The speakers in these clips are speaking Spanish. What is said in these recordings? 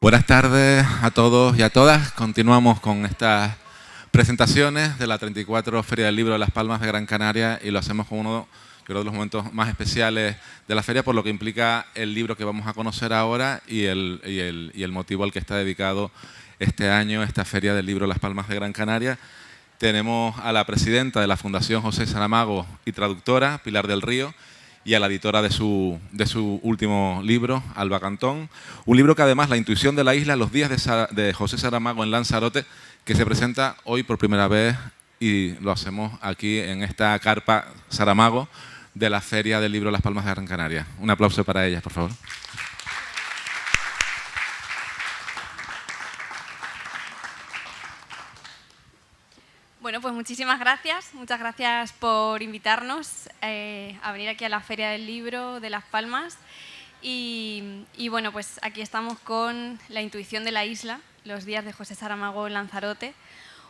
Buenas tardes a todos y a todas. Continuamos con estas presentaciones de la 34 Feria del Libro de Las Palmas de Gran Canaria y lo hacemos con uno, yo creo, de los momentos más especiales de la feria, por lo que implica el libro que vamos a conocer ahora y el motivo al que está dedicado este año esta Feria del Libro de Las Palmas de Gran Canaria. Tenemos a la presidenta de la Fundación José Saramago y traductora, Pilar del Río, y a la editora de su último libro, Alba Cantón. Un libro que además, La intuición de la isla, los días de José Saramago en Lanzarote, que se presenta hoy por primera vez y lo hacemos aquí en esta carpa Saramago de la Feria del Libro Las Palmas de Gran Canaria. Un aplauso para ellas, por favor. Bueno, pues muchísimas gracias. Muchas gracias por invitarnos a venir aquí a la Feria del Libro de Las Palmas. Y bueno, pues aquí estamos con La intuición de la isla, los días de José Saramago en Lanzarote.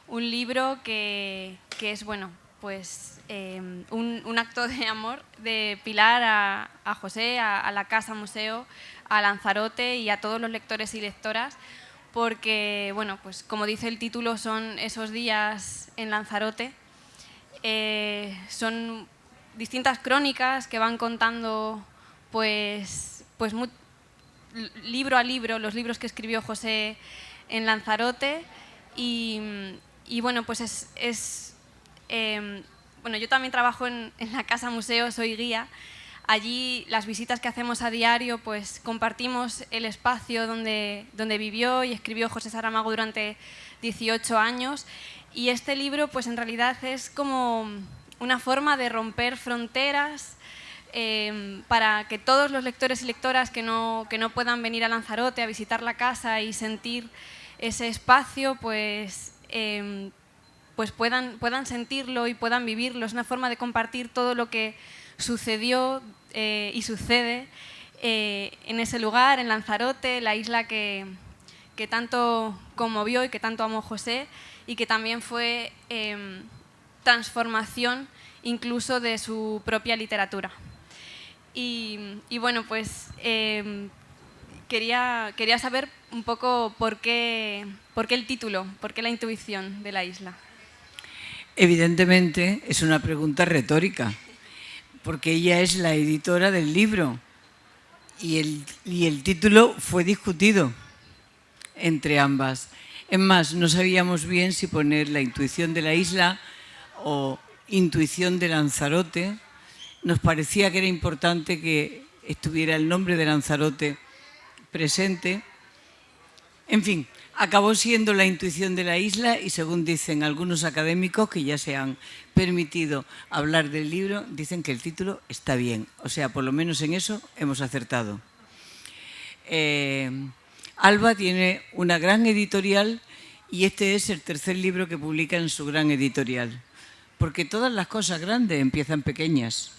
Un libro que es, bueno, pues un acto de amor de Pilar a José, a la Casa Museo, a Lanzarote y a todos los lectores y lectoras, porque, bueno, pues como dice el título, son esos días en Lanzarote. Son distintas crónicas que van contando, pues libro a libro, los libros que escribió José en Lanzarote. Y bueno, pues bueno, yo también trabajo en la Casa Museo, soy guía. Allí las visitas que hacemos a diario, pues compartimos el espacio donde vivió y escribió José Saramago durante 18 años. Y este libro, pues en realidad es como una forma de romper fronteras para que todos los lectores y lectoras que no puedan venir a Lanzarote a visitar la casa y sentir ese espacio, pues puedan sentirlo y puedan vivirlo. Es una forma de compartir todo lo que sucedió y sucede en ese lugar, en Lanzarote, la isla que tanto conmovió y que tanto amó José y que también fue transformación incluso de su propia literatura. Y bueno, pues quería saber un poco por qué el título, por qué la intuición de la isla. Evidentemente es una pregunta retórica, porque ella es la editora del libro y el título fue discutido entre ambas. Es más, no sabíamos bien si poner La intuición de la isla o Intuición de Lanzarote. Nos parecía que era importante que estuviera el nombre de Lanzarote presente. En fin, acabó siendo La intuición de la isla y, según dicen algunos académicos que ya se han permitido hablar del libro, dicen que el título está bien. O sea, por lo menos en eso hemos acertado. Alba tiene una gran editorial y este es el tercer libro que publica en su gran editorial, porque todas las cosas grandes empiezan pequeñas.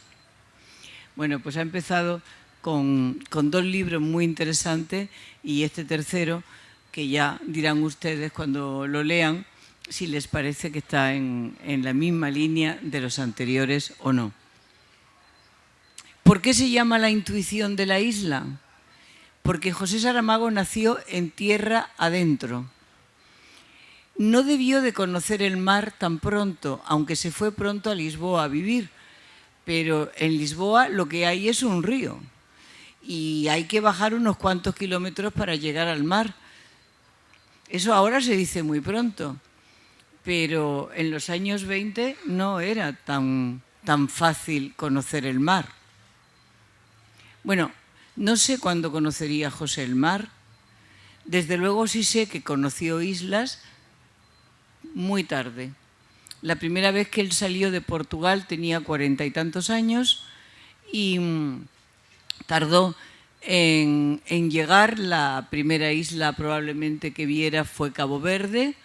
Bueno, pues ha empezado con dos libros muy interesantes y este tercero, que ya dirán ustedes cuando lo lean si les parece que está en la misma línea de los anteriores o no. ¿Por qué se llama La intuición de la isla? Porque José Saramago nació en tierra adentro. No debió de conocer el mar tan pronto, aunque se fue pronto a Lisboa a vivir. Pero en Lisboa lo que hay es un río y hay que bajar unos cuantos kilómetros para llegar al mar. Eso ahora se dice muy pronto, pero en los años 20 no era tan fácil conocer el mar. Bueno, no sé cuándo conocería José el mar. Desde luego sí sé que conoció islas muy tarde. La primera vez que él salió de Portugal tenía 40 y tantos años y tardó en llegar. La primera isla probablemente que viera fue Cabo Verde,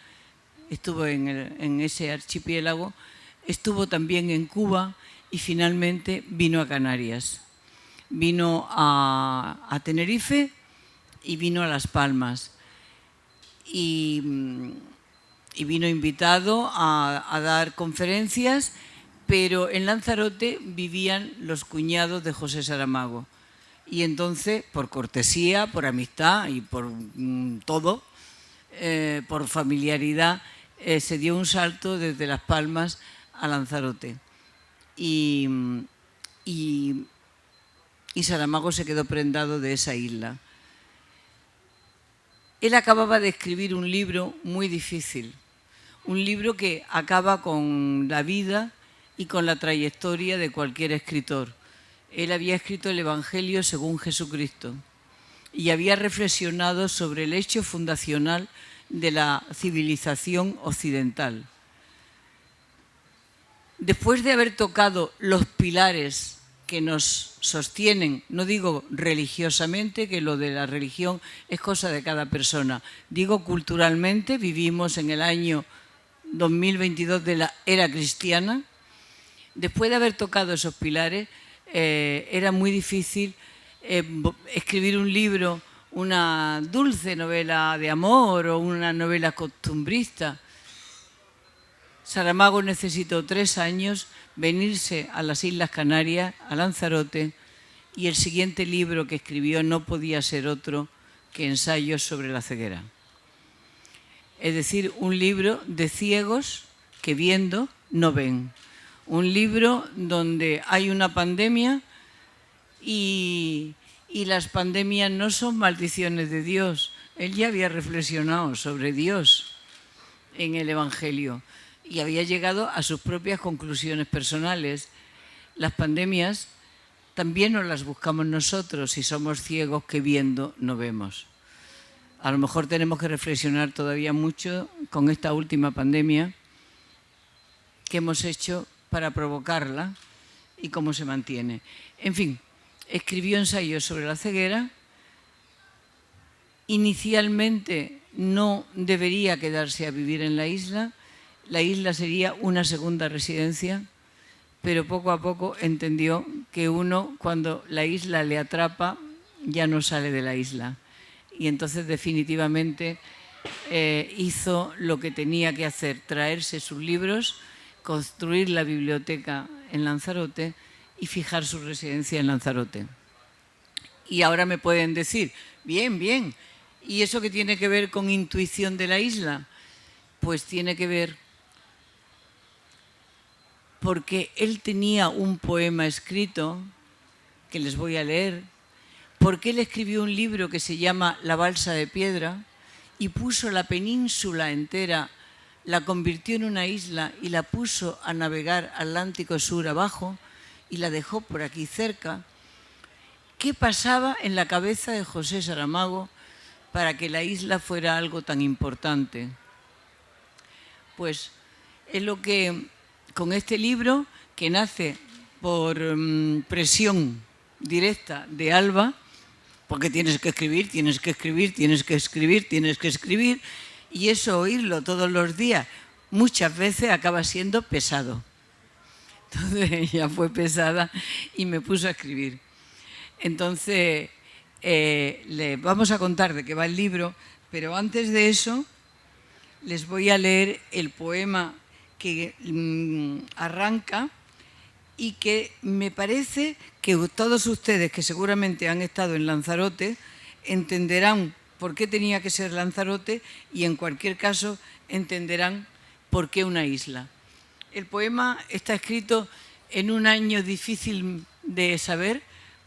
estuvo en ese archipiélago, estuvo también en Cuba y finalmente vino a Canarias. Vino a Tenerife y vino a Las Palmas y vino invitado a dar conferencias, pero en Lanzarote vivían los cuñados de José Saramago Y entonces, por cortesía, por amistad y por todo, por familiaridad, se dio un salto desde Las Palmas a Lanzarote. Y Saramago se quedó prendado de esa isla. Él acababa de escribir un libro muy difícil, un libro que acaba con la vida y con la trayectoria de cualquier escritor. Él había escrito el Evangelio según Jesucristo y había reflexionado sobre el hecho fundacional de la civilización occidental. Después de haber tocado los pilares que nos sostienen, no digo religiosamente, que lo de la religión es cosa de cada persona, digo culturalmente, vivimos en el año 2022 de la era cristiana. Después de haber tocado esos pilares, era muy difícil escribir un libro, una dulce novela de amor o una novela costumbrista. Saramago necesitó 3 años venirse a las Islas Canarias, a Lanzarote, y el siguiente libro que escribió no podía ser otro que Ensayos sobre la ceguera. Es decir, un libro de ciegos que viendo no ven. Un libro donde hay una pandemia y las pandemias no son maldiciones de Dios. Él ya había reflexionado sobre Dios en el Evangelio y había llegado a sus propias conclusiones personales. Las pandemias también nos las buscamos nosotros si somos ciegos que viendo no vemos. A lo mejor tenemos que reflexionar todavía mucho con esta última pandemia que hemos hecho para provocarla y cómo se mantiene. En fin, escribió Ensayos sobre la ceguera. Inicialmente no debería quedarse a vivir en la isla. La isla sería una segunda residencia, pero poco a poco entendió que uno, cuando la isla le atrapa, ya no sale de la isla. Y entonces definitivamente hizo lo que tenía que hacer, traerse sus libros, construir la biblioteca en Lanzarote y fijar su residencia en Lanzarote. Y ahora me pueden decir, bien, bien, ¿y eso qué tiene que ver con intuición de la isla? Pues tiene que ver porque él tenía un poema escrito, que les voy a leer, porque él escribió un libro que se llama La balsa de piedra y puso la península entera, la convirtió en una isla y la puso a navegar Atlántico Sur abajo y la dejó por aquí cerca. ¿Qué pasaba en la cabeza de José Saramago para que la isla fuera algo tan importante? Pues es lo que, con este libro, que nace por presión directa de Alba, porque tienes que escribir, tienes que escribir, tienes que escribir, tienes que escribir, y eso oírlo todos los días muchas veces acaba siendo pesado. Entonces ella fue pesada y me puso a escribir. Entonces les vamos a contar de qué va el libro, pero antes de eso les voy a leer el poema que arranca y que me parece que todos ustedes que seguramente han estado en Lanzarote entenderán por qué tenía que ser Lanzarote y en cualquier caso entenderán por qué una isla. El poema está escrito en un año difícil de saber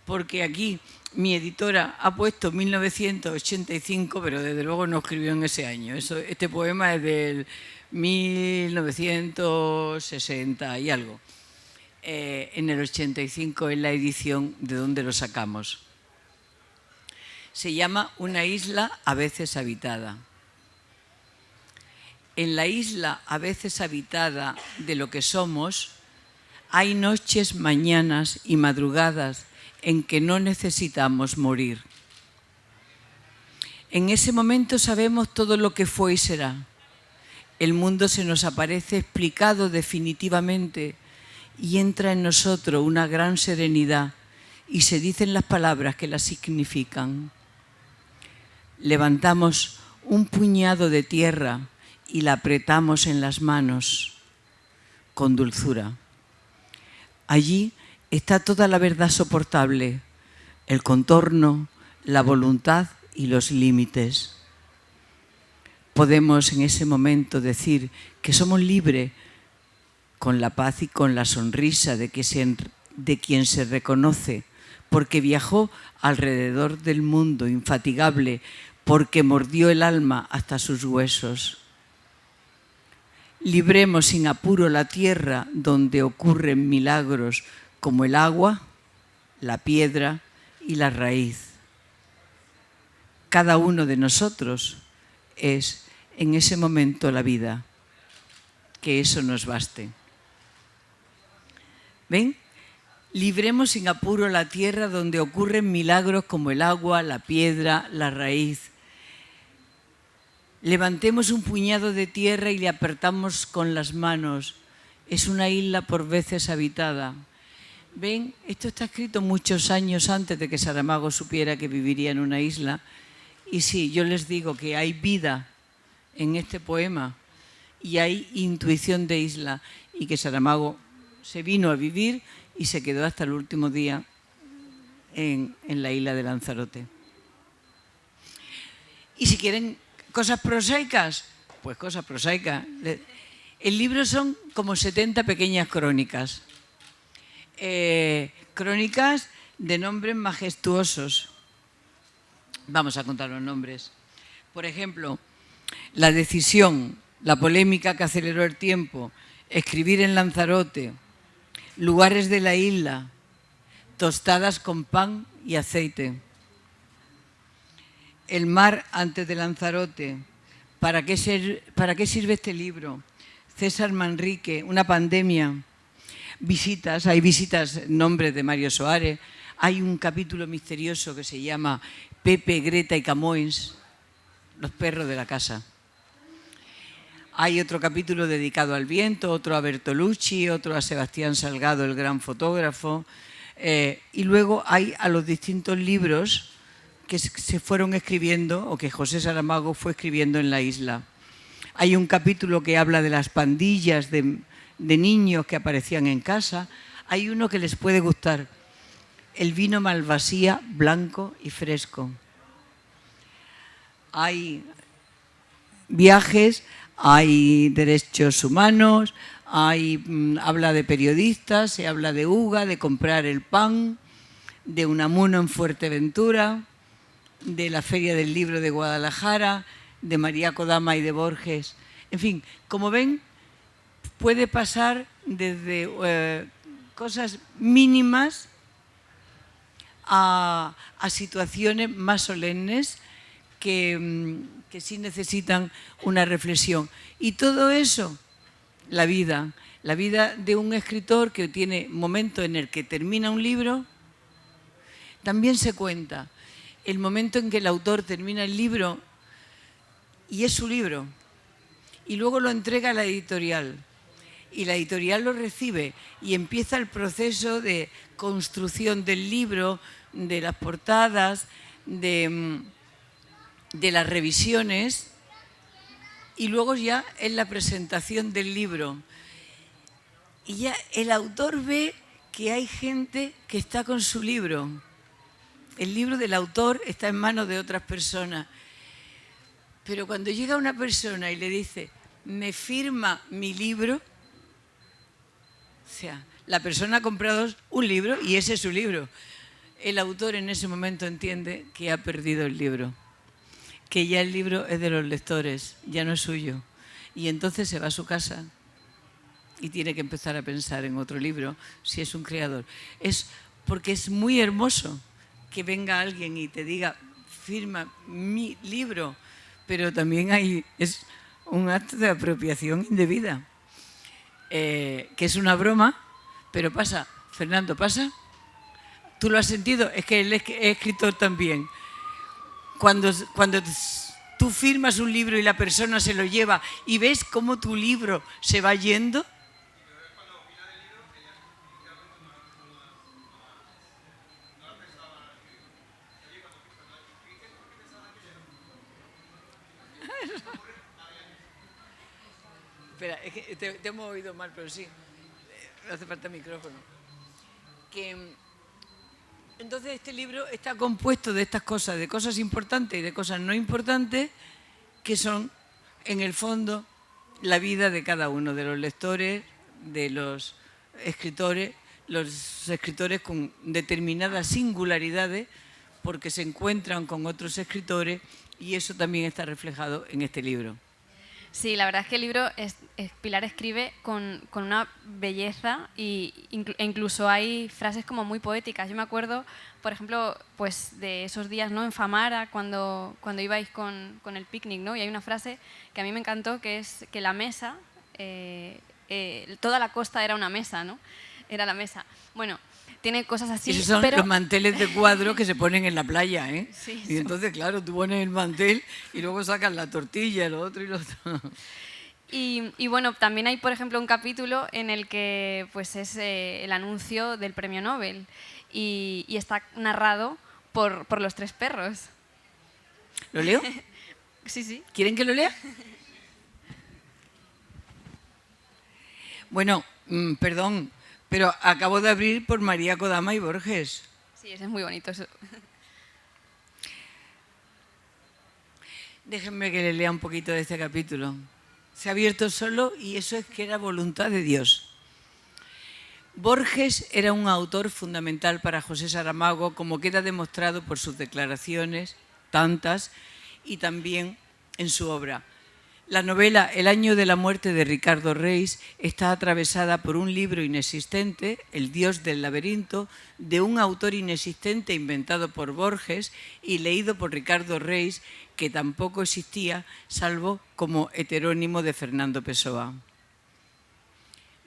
porque aquí mi editora ha puesto 1985, pero desde luego no escribió en ese año. Este poema es del 1960 y algo. En el 85 es la edición de donde lo sacamos. Se llama Una isla a veces habitada. En la isla a veces habitada de lo que somos, hay noches, mañanas y madrugadas en que no necesitamos morir. En ese momento sabemos todo lo que fue y será. El mundo se nos aparece explicado definitivamente y entra en nosotros una gran serenidad y se dicen las palabras que la significan. Levantamos un puñado de tierra y la apretamos en las manos con dulzura. Allí está toda la verdad soportable, el contorno, la voluntad y los límites. Podemos en ese momento decir que somos libres con la paz y con la sonrisa de quien se reconoce, porque viajó alrededor del mundo infatigable, porque mordió el alma hasta sus huesos. Libremos sin apuro la tierra donde ocurren milagros como el agua, la piedra y la raíz. Cada uno de nosotros es en ese momento la vida. Que eso nos baste. ¿Ven? Libremos sin apuro la tierra donde ocurren milagros como el agua, la piedra, la raíz. Levantemos un puñado de tierra y le apartamos con las manos. Es una isla por veces habitada. ¿Ven? Esto está escrito muchos años antes de que Saramago supiera que viviría en una isla. Y sí, yo les digo que hay vida en este poema y hay intuición de isla, y que Saramago se vino a vivir y se quedó hasta el último día en la isla de Lanzarote. Y si quieren cosas prosaicas, pues cosas prosaicas. El libro son como 70 pequeñas crónicas. Crónicas de nombres majestuosos. Vamos a contar los nombres. Por ejemplo, La decisión, la polémica que aceleró el tiempo, Escribir en Lanzarote, Lugares de la isla, Tostadas con pan y aceite, El mar antes de Lanzarote, ¿para qué sirve este libro? César Manrique, Una pandemia, Visitas, hay visitas, nombres de Mario Soares, hay un capítulo misterioso que se llama Pepe, Greta y Camões, los perros de la casa. Hay otro capítulo dedicado al viento, otro a Bertolucci, otro a Sebastián Salgado, el gran fotógrafo. Y luego hay a los distintos libros que se fueron escribiendo o que José Saramago fue escribiendo en la isla. Hay un capítulo que habla de las pandillas de niños que aparecían en casa. Hay uno que les puede gustar, El vino Malvasía, blanco y fresco. Hay viajes, hay derechos humanos, habla de periodistas, se habla de Uga, de comprar el pan, de Unamuno en Fuerteventura, de la Feria del Libro de Guadalajara, de María Kodama y de Borges. En fin, como ven, puede pasar desde cosas mínimas a situaciones más solemnes que sí necesitan una reflexión. Y todo eso, la vida de un escritor que tiene momento en el que termina un libro, también se cuenta. El momento en que el autor termina el libro y es su libro, y luego lo entrega a la editorial, y la editorial lo recibe y empieza el proceso de construcción del libro, de las portadas, de las revisiones, y luego ya es la presentación del libro. Y ya el autor ve que hay gente que está con su libro. El libro del autor está en manos de otras personas. Pero cuando llega una persona y le dice, ¿me firma mi libro? O sea, la persona ha comprado un libro y ese es su libro. El autor en ese momento entiende que ha perdido el libro, que ya el libro es de los lectores, ya no es suyo. Y entonces se va a su casa y tiene que empezar a pensar en otro libro, si es un creador. Es porque es muy hermoso que venga alguien y te diga, firma mi libro, pero también es un acto de apropiación indebida, que es una broma, pero pasa. Fernando, ¿pasa? ¿Tú lo has sentido? Es que él es escritor también. Cuando tú firmas un libro y la persona se lo lleva y ves cómo tu libro se va yendo. Espera, es que te hemos oído mal, pero sí. Hace falta micrófono. Entonces este libro está compuesto de estas cosas, de cosas importantes y de cosas no importantes, que son, en el fondo, la vida de cada uno, de los lectores, de los escritores con determinadas singularidades, porque se encuentran con otros escritores, y eso también está reflejado en este libro. Sí, la verdad es que el libro, Pilar escribe con una belleza e incluso hay frases como muy poéticas. Yo me acuerdo, por ejemplo, pues de esos días, ¿no?, en Famara, cuando ibais con el picnic, ¿no? Y hay una frase que a mí me encantó, que es que la mesa, toda la costa era una mesa, ¿no? Era la mesa. Bueno, tiene cosas así. Esos son pero los manteles de cuadro que se ponen en la playa, ¿eh? Sí, y entonces, claro, tú pones el mantel y luego sacas la tortilla, lo otro y lo otro. Y bueno, también hay, por ejemplo, un capítulo en el que pues es el anuncio del premio Nobel y está narrado por los tres perros. ¿Lo leo? Sí, sí. ¿Quieren que lo lea? Bueno, perdón, pero acabo de abrir por María Kodama y Borges. Sí, ese es muy bonito eso. Déjenme que le lea un poquito de este capítulo. Se ha abierto solo y eso es que era voluntad de Dios. Borges era un autor fundamental para José Saramago, como queda demostrado por sus declaraciones, tantas, y también en su obra. La novela El año de la muerte de Ricardo Reis está atravesada por un libro inexistente, El dios del laberinto, de un autor inexistente inventado por Borges y leído por Ricardo Reis, que tampoco existía, salvo como heterónimo de Fernando Pessoa.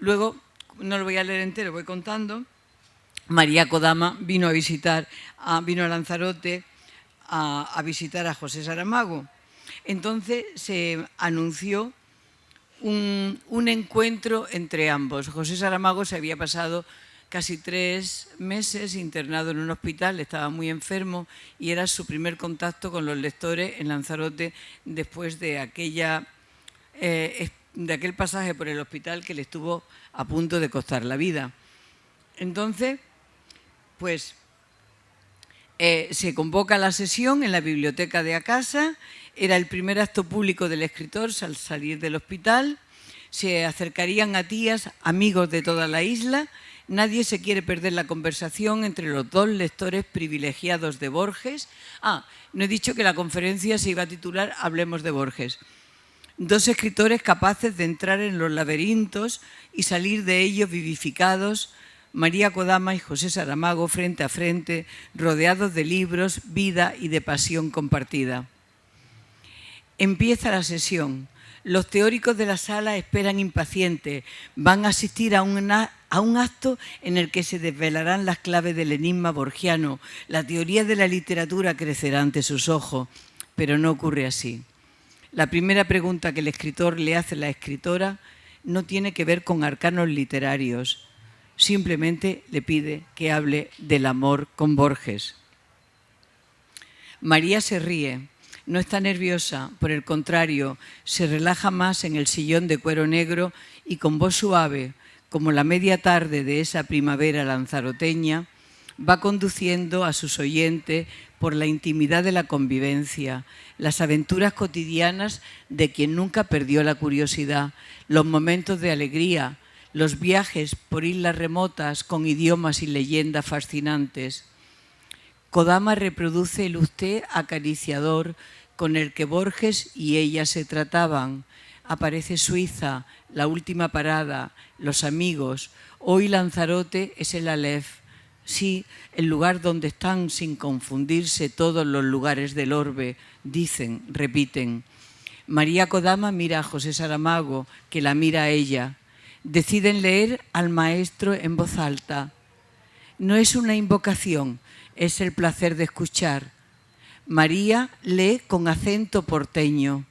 Luego, no lo voy a leer entero, voy contando. María Kodama vino a Lanzarote a visitar a José Saramago. Entonces se anunció un encuentro entre ambos. José Saramago se había pasado casi 3 meses internado en un hospital, estaba muy enfermo y era su primer contacto con los lectores en Lanzarote después de aquel pasaje por el hospital que le estuvo a punto de costar la vida. Entonces, pues se convoca la sesión en la biblioteca de Acasa. Era el primer acto público del escritor al salir del hospital. Se acercarían a tías, amigos de toda la isla. Nadie se quiere perder la conversación entre los dos lectores privilegiados de Borges. No he dicho que la conferencia se iba a titular Hablemos de Borges. 2 escritores capaces de entrar en los laberintos y salir de ellos vivificados, María Kodama y José Saramago frente a frente, rodeados de libros, vida y de pasión compartida. Empieza la sesión. Los teóricos de la sala esperan impacientes. Van a asistir a un acto en el que se desvelarán las claves del enigma borgiano. La teoría de la literatura crecerá ante sus ojos, pero no ocurre así. La primera pregunta que el escritor le hace a la escritora no tiene que ver con arcanos literarios. Simplemente le pide que hable del amor con Borges. María se ríe. No está nerviosa, por el contrario, se relaja más en el sillón de cuero negro y con voz suave, como la media tarde de esa primavera lanzaroteña, va conduciendo a sus oyentes por la intimidad de la convivencia, las aventuras cotidianas de quien nunca perdió la curiosidad, los momentos de alegría, los viajes por islas remotas con idiomas y leyendas fascinantes. Kodama reproduce el usted acariciador con el que Borges y ella se trataban. Aparece Suiza, la última parada, los amigos. Hoy Lanzarote es el Aleph. Sí, el lugar donde están sin confundirse todos los lugares del orbe, dicen, repiten. María Kodama mira a José Saramago, que la mira a ella. Deciden leer al maestro en voz alta. No es una invocación, es el placer de escuchar. María lee con acento porteño.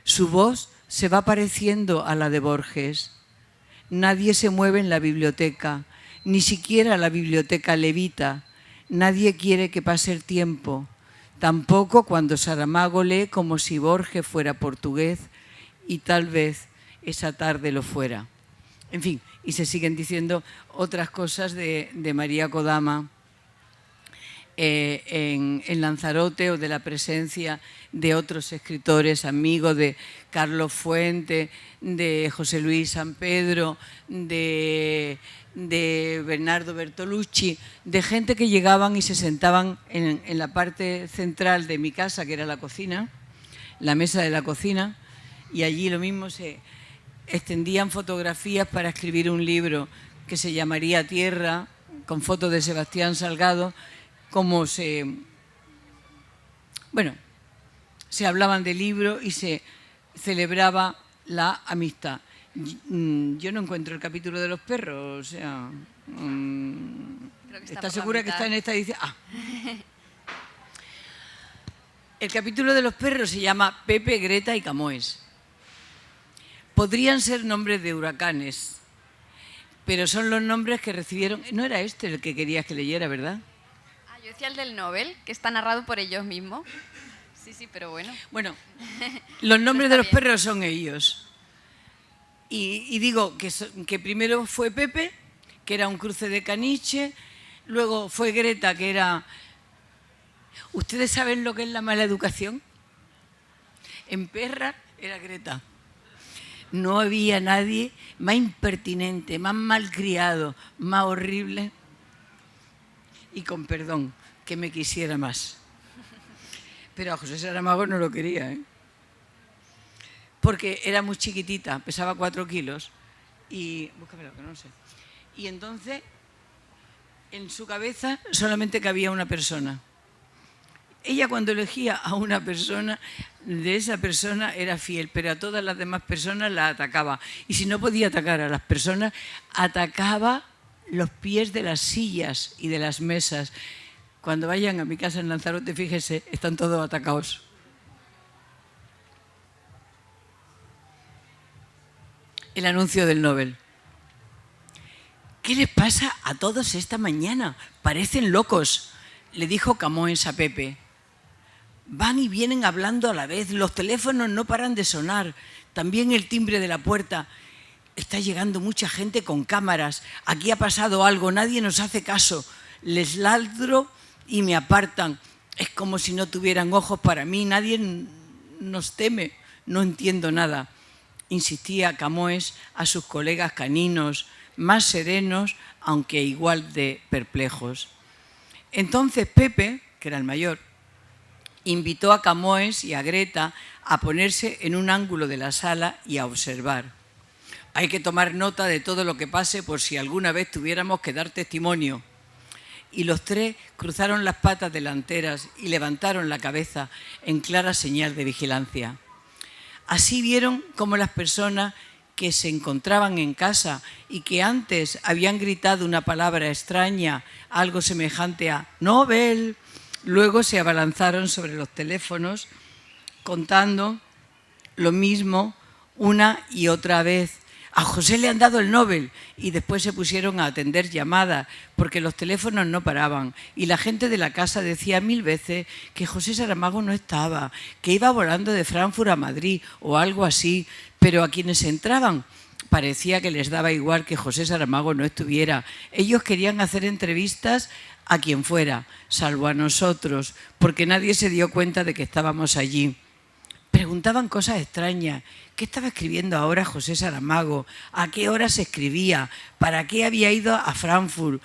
Su voz se va pareciendo a la de Borges. Nadie se mueve en la biblioteca, ni siquiera la biblioteca levita. Nadie quiere que pase el tiempo. Tampoco cuando Saramago lee como si Borges fuera portugués y tal vez esa tarde lo fuera. En fin, y se siguen diciendo otras cosas de María Kodama. en Lanzarote o de la presencia de otros escritores amigos de Carlos Fuente, de José Luis San Pedro, de Bernardo Bertolucci, de gente que llegaban y se sentaban en la parte central de mi casa, que era la cocina, la mesa de la cocina, y allí lo mismo se extendían fotografías para escribir un libro que se llamaría Tierra, con fotos de Sebastián Salgado, como se hablaban del libro y se celebraba la amistad. Yo no encuentro el capítulo de los perros, o sea... ¿Estás segura que está en esta edición? Ah. El capítulo de los perros se llama Pepe, Greta y Camões. Podrían ser nombres de huracanes, pero son los nombres que recibieron... No era este el que querías que leyera, ¿verdad? Ah, yo decía el del Nobel, que está narrado por ellos mismos. Sí, pero bueno. Bueno, los nombres de los perros son ellos. Y digo que primero fue Pepe, que era un cruce de caniche, luego fue Greta, que era... ¿Ustedes saben lo que es la mala educación? En Perra era Greta. No había nadie más impertinente, más malcriado, más horrible y con perdón, que me quisiera más. Pero a José Saramago no lo quería, ¿eh? Porque era muy chiquitita, pesaba 4 kilos y... Búscamelo, que no sé. Y entonces, en su cabeza solamente cabía una persona. Ella cuando elegía a una persona, de esa persona era fiel, pero a todas las demás personas la atacaba. Y si no podía atacar a las personas, atacaba los pies de las sillas y de las mesas. Cuando vayan a mi casa en Lanzarote, fíjese, están todos atacados. El anuncio del Nobel. ¿Qué les pasa a todos esta mañana? Parecen locos, le dijo Camões a Pepe. Van y vienen hablando a la vez, los teléfonos no paran de sonar, también el timbre de la puerta. Está llegando mucha gente con cámaras, aquí ha pasado algo, nadie nos hace caso. Les ladro y me apartan. Es como si no tuvieran ojos para mí, nadie nos teme, no entiendo nada. Insistía Camões a sus colegas caninos, más serenos, aunque igual de perplejos. Entonces Pepe, que era el mayor, invitó a Camões y a Greta a ponerse en un ángulo de la sala y a observar. Hay que tomar nota de todo lo que pase por si alguna vez tuviéramos que dar testimonio. Y los tres cruzaron las patas delanteras y levantaron la cabeza en clara señal de vigilancia. Así vieron cómo las personas que se encontraban en casa y que antes habían gritado una palabra extraña, algo semejante a Nobel, luego se abalanzaron sobre los teléfonos contando lo mismo una y otra vez. A José le han dado el Nobel, y después se pusieron a atender llamadas porque los teléfonos no paraban y la gente de la casa decía 1000 veces que José Saramago no estaba, que iba volando de Frankfurt a Madrid o algo así, pero a quienes entraban parecía que les daba igual que José Saramago no estuviera. Ellos querían hacer entrevistas a quien fuera, salvo a nosotros, porque nadie se dio cuenta de que estábamos allí. Preguntaban cosas extrañas. ¿Qué estaba escribiendo ahora José Saramago? ¿A qué hora se escribía? ¿Para qué había ido a Frankfurt?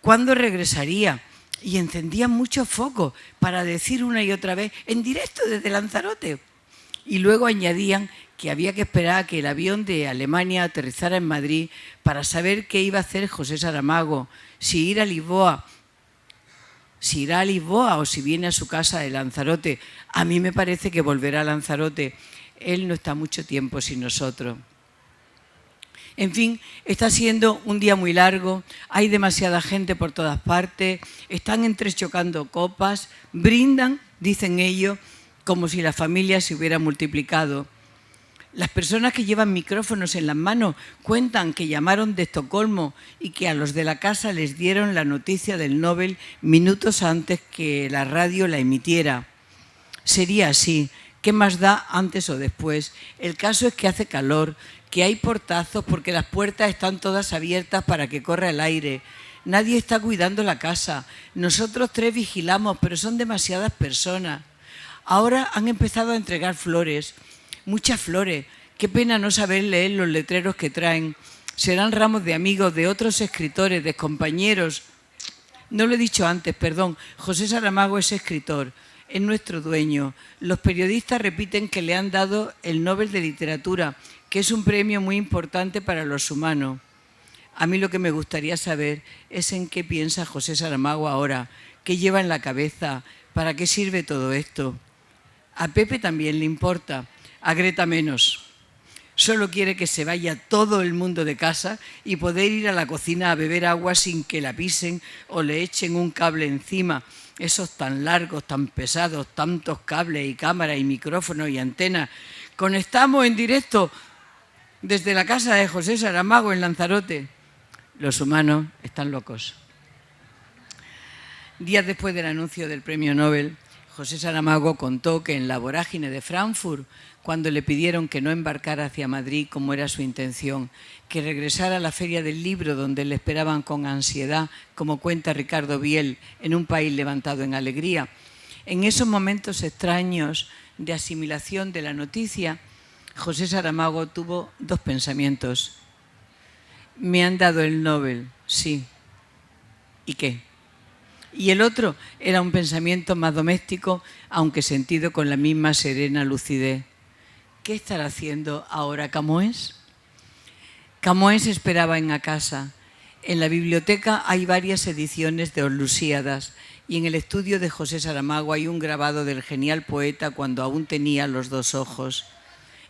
¿Cuándo regresaría? Y encendían muchos focos para decir una y otra vez, en directo desde Lanzarote. Y luego añadían que había que esperar a que el avión de Alemania aterrizara en Madrid para saber qué iba a hacer José Saramago, si ir a Lisboa. Si irá a Lisboa o si viene a su casa de Lanzarote. A mí me parece que volverá a Lanzarote. Él no está mucho tiempo sin nosotros. En fin, está siendo un día muy largo, hay demasiada gente por todas partes, están entrechocando copas, brindan, dicen ellos, como si la familia se hubiera multiplicado. Las personas que llevan micrófonos en las manos cuentan que llamaron de Estocolmo y que a los de la casa les dieron la noticia del Nobel minutos antes que la radio la emitiera. Sería así. ¿Qué más da antes o después? El caso es que hace calor, que hay portazos porque las puertas están todas abiertas para que corra el aire. Nadie está cuidando la casa. Nosotros 3 vigilamos, pero son demasiadas personas. Ahora han empezado a entregar flores, muchas flores. Qué pena no saber leer los letreros que traen. Serán ramos de amigos, de otros escritores, de compañeros. No lo he dicho antes, perdón. José Saramago es escritor, es nuestro dueño. Los periodistas repiten que le han dado el Nobel de Literatura, que es un premio muy importante para los humanos. A mí lo que me gustaría saber es en qué piensa José Saramago ahora, qué lleva en la cabeza, para qué sirve todo esto. A Pepe también le importa, a Greta menos. Solo quiere que se vaya todo el mundo de casa y poder ir a la cocina a beber agua sin que la pisen o le echen un cable encima. Esos tan largos, tan pesados, tantos cables y cámaras y micrófonos y antenas. Conectamos en directo desde la casa de José Saramago en Lanzarote. Los humanos están locos. Días después del anuncio del premio Nobel, José Saramago contó que en la vorágine de Frankfurt, cuando le pidieron que no embarcara hacia Madrid como era su intención, que regresara a la Feria del Libro donde le esperaban con ansiedad, como cuenta Ricardo Biel, en un país levantado en alegría. En esos momentos extraños de asimilación de la noticia, José Saramago tuvo 2 pensamientos. Me han dado el Nobel, sí. ¿Y qué? Y el otro era un pensamiento más doméstico, aunque sentido con la misma serena lucidez. ¿Qué estará haciendo ahora Camões? Camões esperaba en la casa. En la biblioteca hay varias ediciones de Os Lusíadas y en el estudio de José Saramago hay un grabado del genial poeta cuando aún tenía los 2 ojos.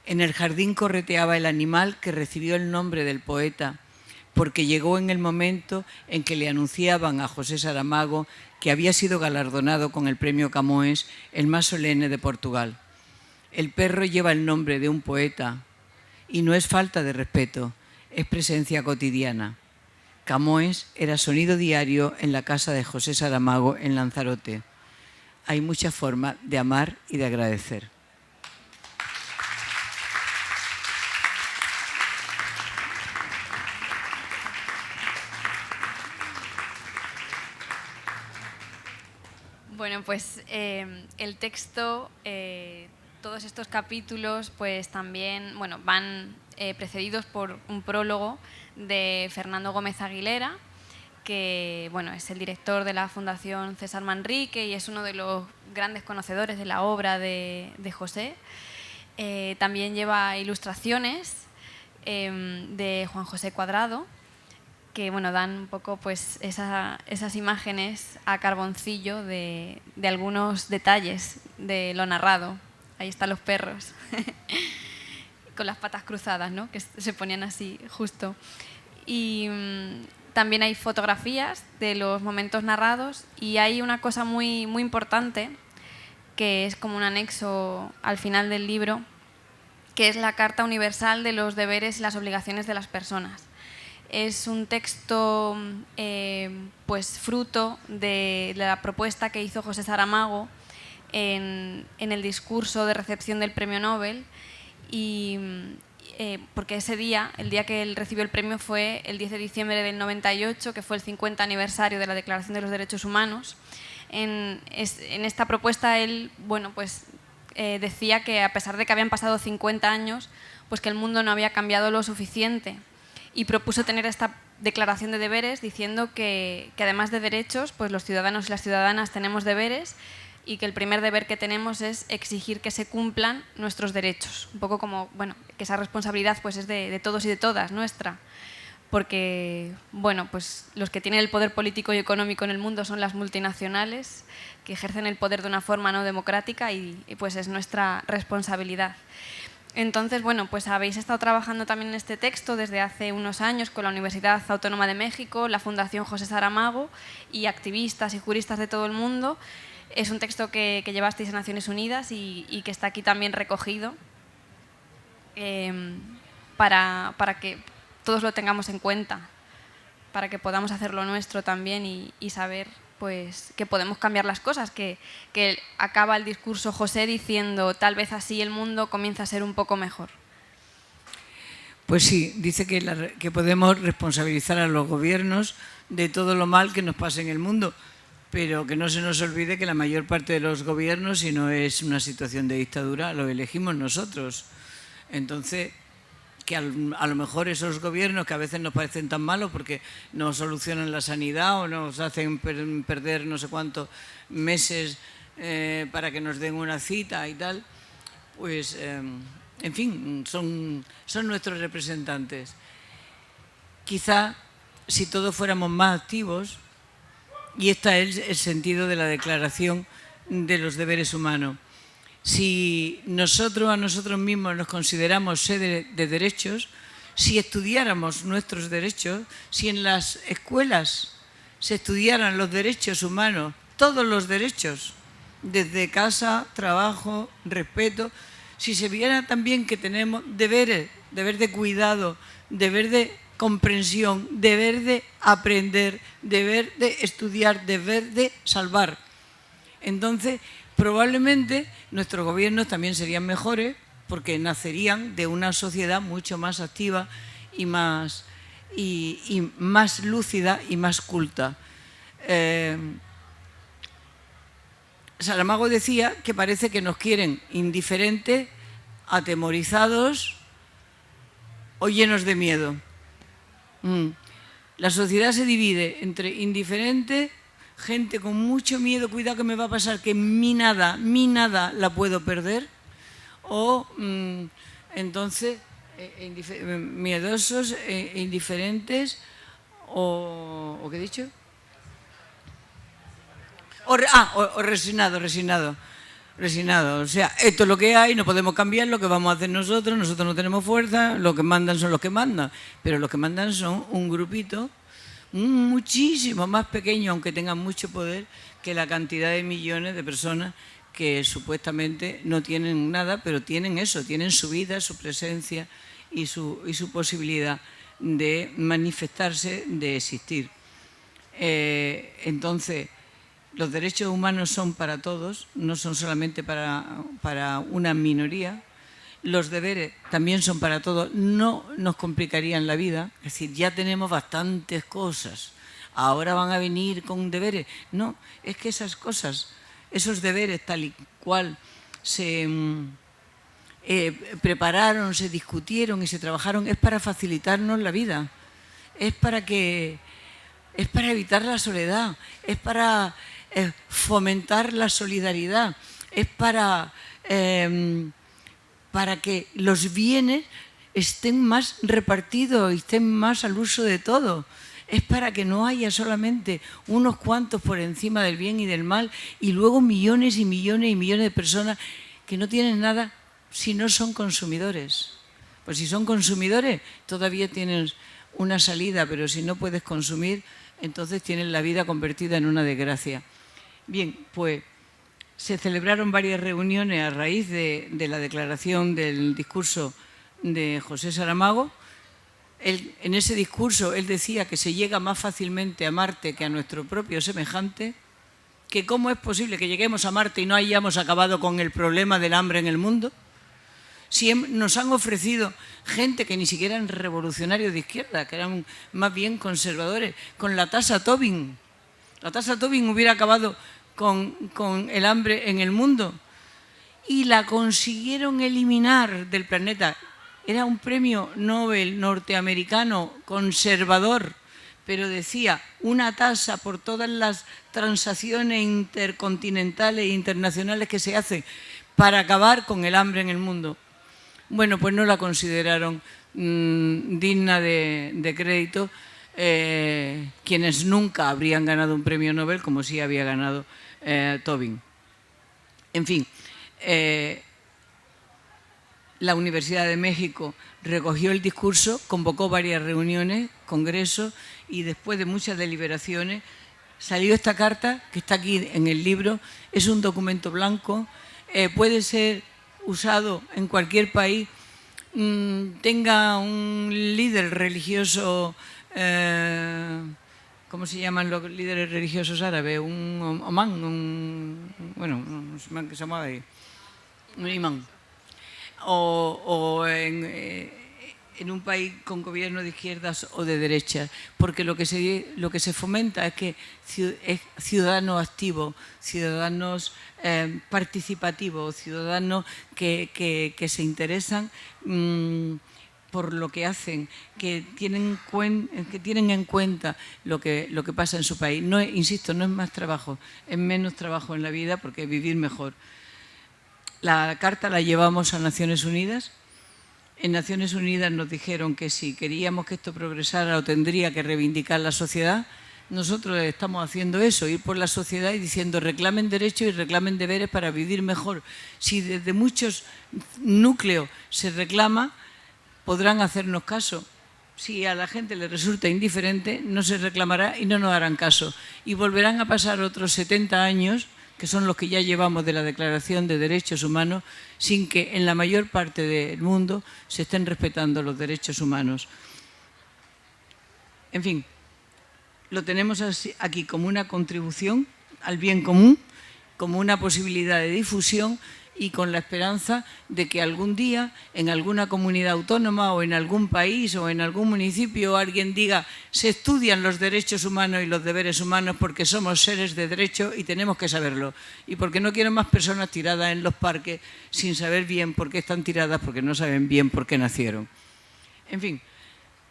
En el jardín correteaba el animal que recibió el nombre del poeta, porque llegó en el momento en que le anunciaban a José Saramago que había sido galardonado con el premio Camões, el más solemne de Portugal. El perro lleva el nombre de un poeta y no es falta de respeto, es presencia cotidiana. Camões era sonido diario en la casa de José Saramago en Lanzarote. Hay muchas formas de amar y de agradecer. Bueno, pues el texto, todos estos capítulos, pues también van precedidos por un prólogo de Fernando Gómez Aguilera, que es el director de la Fundación César Manrique y es uno de los grandes conocedores de la obra de José. También lleva ilustraciones de Juan José Cuadrado, que dan un poco pues esas imágenes a carboncillo de algunos detalles de lo narrado. Ahí están los perros con las patas cruzadas, ¿no? Que se ponían así justo. Y también hay fotografías de los momentos narrados y hay una cosa muy, muy importante que es como un anexo al final del libro, que es la Carta Universal de los deberes y las obligaciones de las personas. Es un texto pues fruto de la propuesta que hizo José Saramago en el discurso de recepción del premio Nobel, y porque ese día, el día que él recibió el premio fue el 10 de diciembre del 98, que fue el 50 aniversario de la Declaración de los Derechos Humanos. En esta propuesta él decía que a pesar de que habían pasado 50 años, pues que el mundo no había cambiado lo suficiente, y propuso tener esta declaración de deberes diciendo que además de derechos, pues los ciudadanos y las ciudadanas tenemos deberes y que el primer deber que tenemos es exigir que se cumplan nuestros derechos. Un poco como, que esa responsabilidad pues es de todos y de todas, nuestra. Porque, pues los que tienen el poder político y económico en el mundo son las multinacionales, que ejercen el poder de una forma no democrática y pues es nuestra responsabilidad. Entonces, pues habéis estado trabajando también en este texto desde hace unos años con la Universidad Autónoma de México, la Fundación José Saramago y activistas y juristas de todo el mundo. Es un texto que llevasteis a Naciones Unidas y que está aquí también recogido para que todos lo tengamos en cuenta, para que podamos hacer lo nuestro también y saber pues que podemos cambiar las cosas, que acaba el discurso José diciendo tal vez así el mundo comienza a ser un poco mejor. Pues sí, dice que podemos responsabilizar a los gobiernos de todo lo mal que nos pasa en el mundo, pero que no se nos olvide que la mayor parte de los gobiernos, si no es una situación de dictadura, lo elegimos nosotros. Entonces, que a lo mejor esos gobiernos que a veces nos parecen tan malos porque nos solucionan la sanidad o nos hacen perder no sé cuántos meses para que nos den una cita y tal, pues, en fin, son nuestros representantes. Quizá si todos fuéramos más activos, y este es el sentido de la Declaración de los Deberes Humanos. Si nosotros a nosotros mismos nos consideramos seres de derechos, si estudiáramos nuestros derechos, si en las escuelas se estudiaran los derechos humanos, todos los derechos, desde casa, trabajo, respeto, si se viera también que tenemos deberes, deber de cuidado, deber de comprensión, deber de aprender, deber de estudiar, deber de salvar. Entonces, probablemente nuestros gobiernos también serían mejores porque nacerían de una sociedad mucho más activa y más lúcida y más culta. Saramago decía que parece que nos quieren indiferentes, atemorizados o llenos de miedo. La sociedad se divide entre indiferentes, gente con mucho miedo, cuidado que me va a pasar, que mi nada la puedo perder, o entonces miedosos, indiferentes, o ¿qué he dicho? O resignado. O sea, esto es lo que hay, no podemos cambiar, lo que vamos a hacer nosotros no tenemos fuerza, los que mandan son los que mandan, pero los que mandan son un grupito muchísimo más pequeño, aunque tengan mucho poder, que la cantidad de millones de personas que supuestamente no tienen nada, pero tienen eso, tienen su vida, su presencia y su posibilidad de manifestarse, de existir. Entonces, los derechos humanos son para todos, no son solamente para una minoría. Los deberes también son para todos, no nos complicarían la vida. Es decir, ya tenemos bastantes cosas, ahora van a venir con deberes. No, es que esas cosas, esos deberes tal y cual se prepararon, se discutieron y se trabajaron, es para facilitarnos la vida, es para evitar la soledad, es para fomentar la solidaridad, es para que los bienes estén más repartidos y estén más al uso de todos. Es para que no haya solamente unos cuantos por encima del bien y del mal y luego millones y millones y millones de personas que no tienen nada si no son consumidores. Pues si son consumidores todavía tienen una salida, pero si no puedes consumir, entonces tienes la vida convertida en una desgracia. Bien, pues se celebraron varias reuniones a raíz de la declaración del discurso de José Saramago. En ese discurso él decía que se llega más fácilmente a Marte que a nuestro propio semejante, que cómo es posible que lleguemos a Marte y no hayamos acabado con el problema del hambre en el mundo. Si nos han ofrecido gente que ni siquiera eran revolucionarios de izquierda, que eran más bien conservadores, con la tasa Tobin. La tasa Tobin hubiera acabado con el hambre en el mundo y la consiguieron eliminar del planeta. Era un premio Nobel norteamericano conservador, pero decía una tasa por todas las transacciones intercontinentales e internacionales que se hacen para acabar con el hambre en el mundo. Bueno, pues no la consideraron digna de crédito quienes nunca habrían ganado un premio Nobel como sí había ganado Tobin. En fin, la Universidad de México recogió el discurso, convocó varias reuniones, congresos y después de muchas deliberaciones salió esta carta que está aquí en el libro. Es un documento blanco, puede ser usado en cualquier país, tenga un líder religioso, ¿cómo se llaman los líderes religiosos árabes? Un imán, bueno, no sé qué se llamaba ahí, un imán. O en un país con gobierno de izquierdas o de derechas, porque lo que se fomenta es que ciudadanos activos, ciudadanos participativos, ciudadanos que se interesan por lo que hacen, que tienen en cuenta lo que pasa en su país. No, insisto, no es más trabajo, es menos trabajo en la vida porque es vivir mejor. La carta la llevamos a Naciones Unidas. En Naciones Unidas nos dijeron que si queríamos que esto progresara lo tendría que reivindicar la sociedad. Nosotros estamos haciendo eso, ir por la sociedad y diciendo reclamen derechos y reclamen deberes para vivir mejor. Si desde muchos núcleos se reclama, podrán hacernos caso. Si a la gente le resulta indiferente, no se reclamará y no nos harán caso. Y volverán a pasar otros 70 años, que son los que ya llevamos de la Declaración de Derechos Humanos, sin que en la mayor parte del mundo se estén respetando los derechos humanos. En fin, lo tenemos aquí como una contribución al bien común, como una posibilidad de difusión y con la esperanza de que algún día en alguna comunidad autónoma o en algún país o en algún municipio alguien diga se estudian los derechos humanos y los deberes humanos porque somos seres de derecho y tenemos que saberlo. Y porque no quiero más personas tiradas en los parques sin saber bien por qué están tiradas, porque no saben bien por qué nacieron. En fin,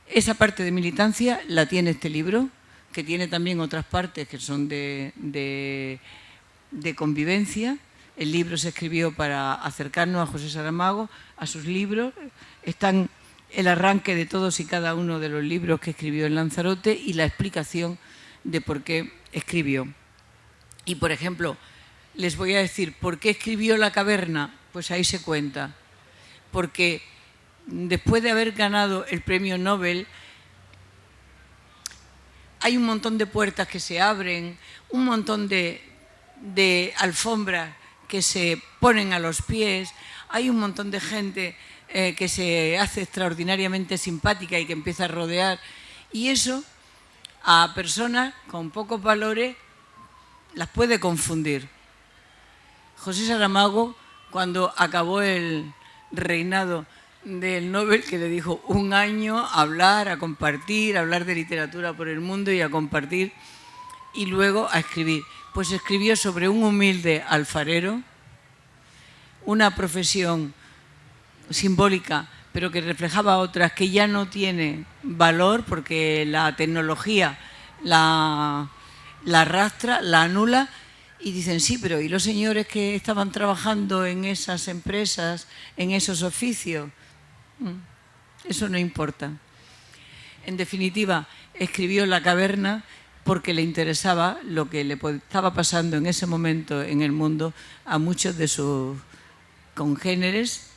esa parte de militancia la tiene este libro, que tiene también otras partes que son de convivencia. El libro se escribió para acercarnos a José Saramago, a sus libros. Están el arranque de todos y cada uno de los libros que escribió en Lanzarote y la explicación de por qué escribió. Y, por ejemplo, les voy a decir, ¿por qué escribió La caverna? Pues ahí se cuenta. Porque después de haber ganado el premio Nobel, hay un montón de puertas que se abren, un montón de alfombras que se ponen a los pies, hay un montón de gente que se hace extraordinariamente simpática y que empieza a rodear, y eso a personas con pocos valores las puede confundir. José Saramago, cuando acabó el reinado del Nobel, que le dijo un año a hablar, a compartir, a hablar de literatura por el mundo y a compartir, y luego a escribir. Pues escribió sobre un humilde alfarero, una profesión simbólica, pero que reflejaba otras que ya no tiene valor porque la tecnología la arrastra, la anula, y dicen, sí, pero ¿y los señores que estaban trabajando en esas empresas, en esos oficios? Eso no importa. En definitiva, escribió La caverna porque le interesaba lo que le estaba pasando en ese momento en el mundo a muchos de sus congéneres,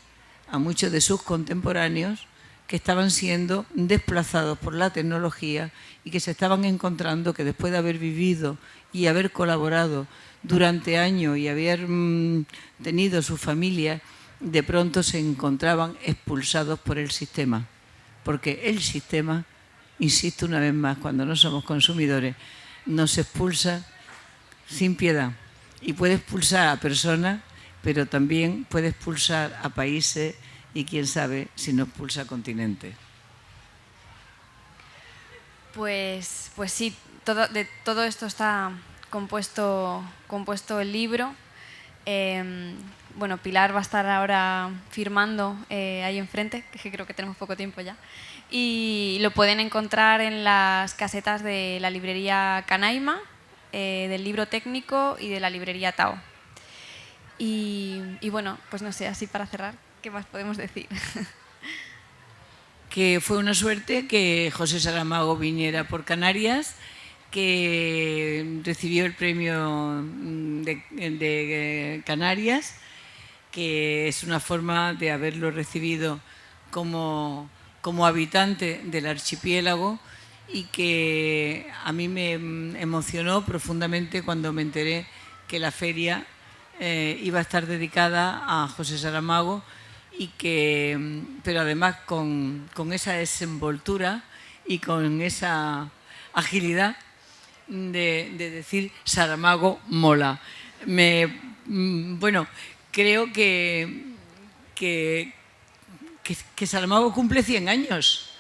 a muchos de sus contemporáneos que estaban siendo desplazados por la tecnología y que se estaban encontrando que después de haber vivido y haber colaborado durante años y haber tenido su familia, de pronto se encontraban expulsados por el sistema. Porque el sistema, insisto una vez más, cuando no somos consumidores, nos expulsa sin piedad. Y puede expulsar a personas, pero también puede expulsar a países y quién sabe si no expulsa a continentes. Pues sí, de todo esto está compuesto el libro. Bueno, Pilar va a estar ahora firmando ahí enfrente, que creo que tenemos poco tiempo ya. Y lo pueden encontrar en las casetas de la librería Canaima, del Libro Técnico y de la librería Tao. Y bueno, pues no sé, así para cerrar, ¿qué más podemos decir? Que fue una suerte que José Saramago viniera por Canarias, que recibió el premio de Canarias, que es una forma de haberlo recibido como habitante del archipiélago, y que a mí me emocionó profundamente cuando me enteré que la feria iba a estar dedicada a José Saramago, pero además con esa desenvoltura y con esa agilidad de decir Saramago mola. Bueno, creo que que Saramago cumple 100 años.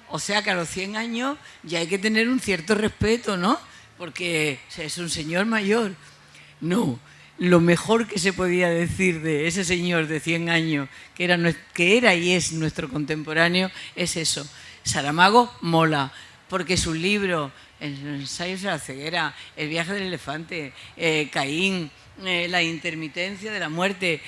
O sea que a los 100 años ya hay que tener un cierto respeto, ¿no? Porque es un señor mayor. No, lo mejor que se podía decir de ese señor de 100 años, que era y es nuestro contemporáneo, es eso. Saramago mola, porque sus libros, Ensayos de la ceguera, El viaje del elefante, Caín, La intermitencia de la muerte,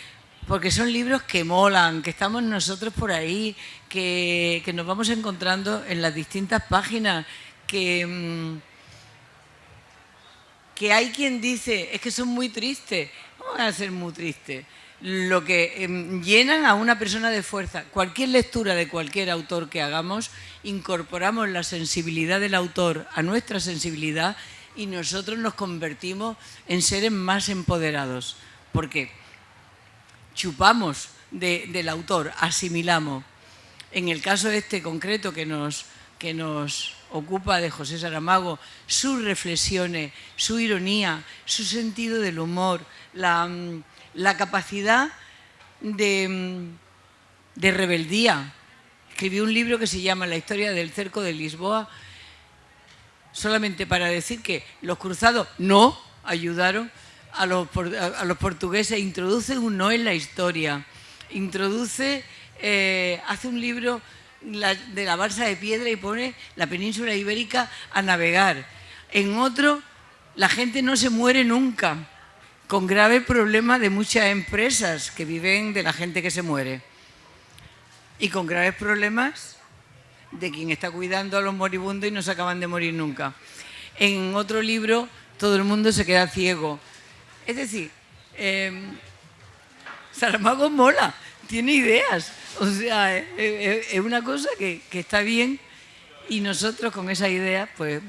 porque son libros que molan, que estamos nosotros por ahí, que nos vamos encontrando en las distintas páginas, que hay quien dice, es que son muy tristes. ¿Cómo van a ser muy tristes? Lo que llenan a una persona de fuerza. Cualquier lectura de cualquier autor que hagamos, incorporamos la sensibilidad del autor a nuestra sensibilidad y nosotros nos convertimos en seres más empoderados. Porque chupamos del autor, asimilamos. En el caso este concreto que nos ocupa de José Saramago, sus reflexiones, su ironía, su sentido del humor, la capacidad de rebeldía. Escribió un libro que se llama La historia del cerco de Lisboa, solamente para decir que los cruzados no ayudaron a los portugueses, introduce un no en la historia, hace un libro de la balsa de piedra y pone la península ibérica a navegar. En otro, la gente no se muere nunca, con graves problemas de muchas empresas que viven de la gente que se muere. Y con graves problemas de quien está cuidando a los moribundos y no se acaban de morir nunca. En otro libro, todo el mundo se queda ciego. Es decir, Saramago mola, tiene ideas. O sea, es una cosa que está bien y nosotros con esa idea, pues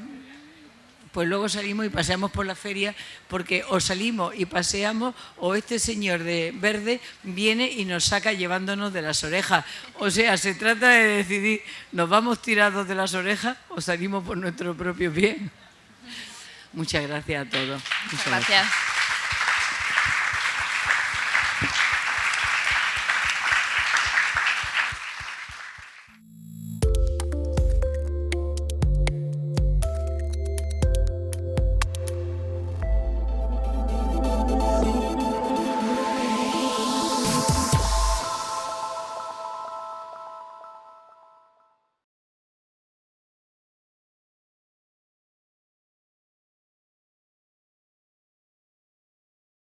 luego salimos y paseamos por la feria, porque o salimos y paseamos o este señor de verde viene y nos saca llevándonos de las orejas. O sea, se trata de decidir, ¿nos vamos tirados de las orejas o salimos por nuestro propio pie? Muchas gracias a todos. Muchas gracias.